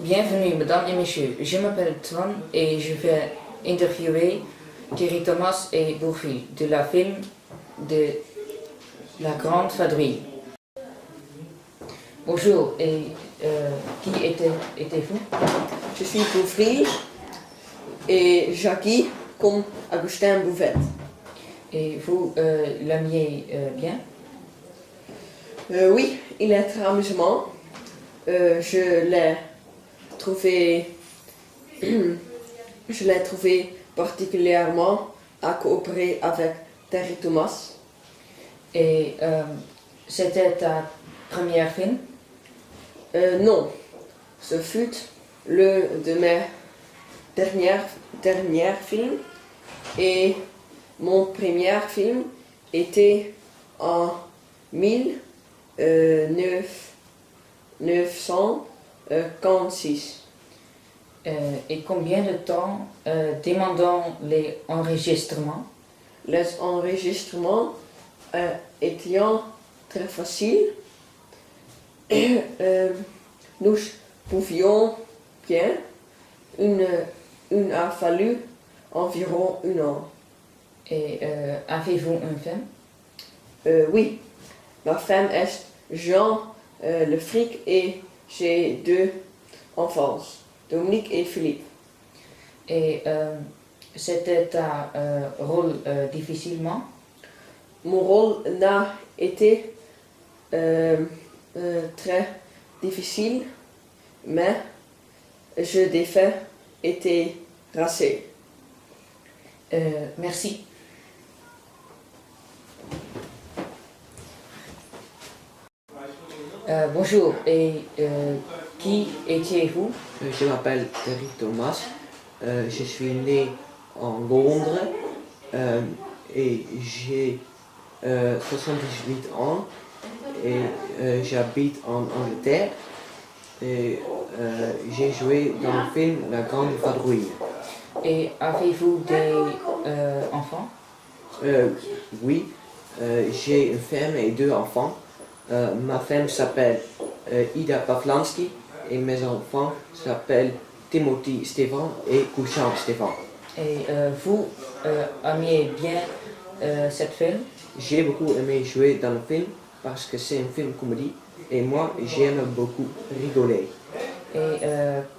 Bienvenue, mesdames et messieurs. Je m'appelle Twan et je vais interviewer Thierry Thomas et Bourfil de la film de La Grande Vadrouille. Bonjour, et qui étiez-vous? Je suis Bourfil et Jackie comme Augustin Bouvet. Et vous l'aimiez bien? Oui, il est très amusant. Je l'ai trouvé particulièrement à coopérer avec Thierry Thomas. Et c'était ta première film? Non, ce fut le de mes dernières films et mon premier film était en 1946. Et combien de temps demandant les enregistrements? Les enregistrements étaient très faciles. Nous pouvions bien. Il a fallu environ 1 an. Et avez-vous une femme? Oui, ma femme est Jean Le Fric et j'ai 2 enfants, Dominique et Philippe. Et c'était un rôle difficilement? Mon rôle n'a été très difficile, mais je défais été rassé. Merci. Bonjour, et qui étiez-vous? Je m'appelle Thierry Thomas, je suis né en Londres et j'ai 78 ans et j'habite en Angleterre et j'ai joué dans le film La Grande Vadrouille. Et avez-vous des enfants? Oui, j'ai une femme et 2 enfants. Ma femme s'appelle Ida Pavlansky et mes enfants s'appellent Timothy Stefan et Kushan Stefan. Et vous aimiez bien cette film? J'ai beaucoup aimé jouer dans le film parce que c'est un film comédie et moi j'aime beaucoup rigoler. Et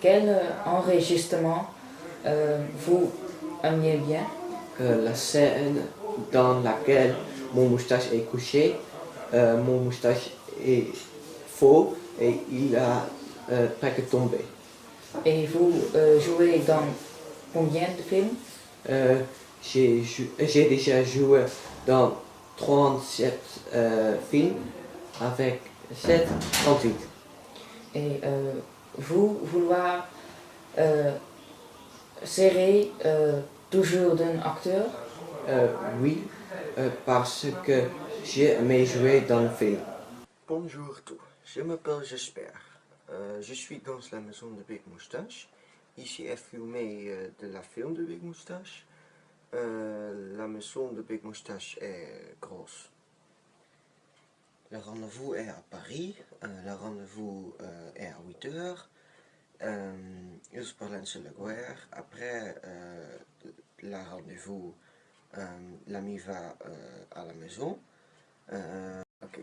quel enregistrement vous aimiez bien? La scène dans laquelle mon moustache est couché, mon moustache est faux et il a presque tombé. Et vous jouez dans combien de films? J'ai déjà joué dans 37 films avec 38. Et vous vouloir serrer toujours d'un acteur? Oui, parce que j'ai aimé jouer dans le film. Bonjour tous, je m'appelle Jasper. Je suis dans la maison de Big Moustache. Ici est filmé de la film de Big Moustache. La maison de Big Moustache est grosse. Le rendez-vous est à Paris. Le rendez-vous est à 8 heures. Ils parlent sur la guerre. Après le rendez-vous, l'ami va à la maison. Ok.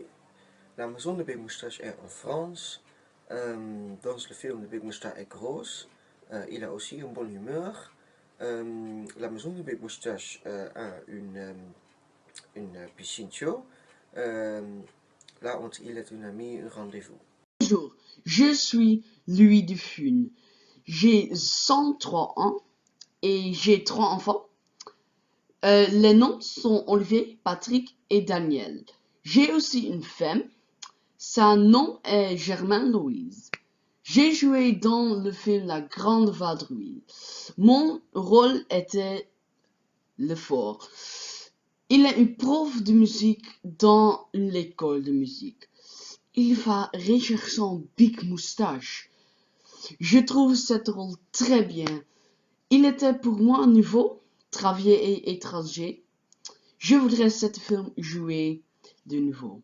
La maison de Big Moustache est en France. Dans le film de Big Moustache est grosse. Il a aussi une bonne humeur. La maison de Big Moustache a une piscine chaude. Là, il est une amie, un rendez-vous. Bonjour, je suis Louis Dufune. J'ai 103 ans et j'ai 3 enfants. Les noms sont Olivier, Patrick et Daniel. J'ai aussi une femme. Son nom est Germaine Louise. J'ai joué dans le film La Grande Vadrouille. Mon rôle était le fort. Il est un prof de musique dans une école de musique. Il va rechercher son Big Moustache. Je trouve ce rôle très bien. Il était pour moi nouveau, travailler et étranger. Je voudrais cette film jouer de nouveau.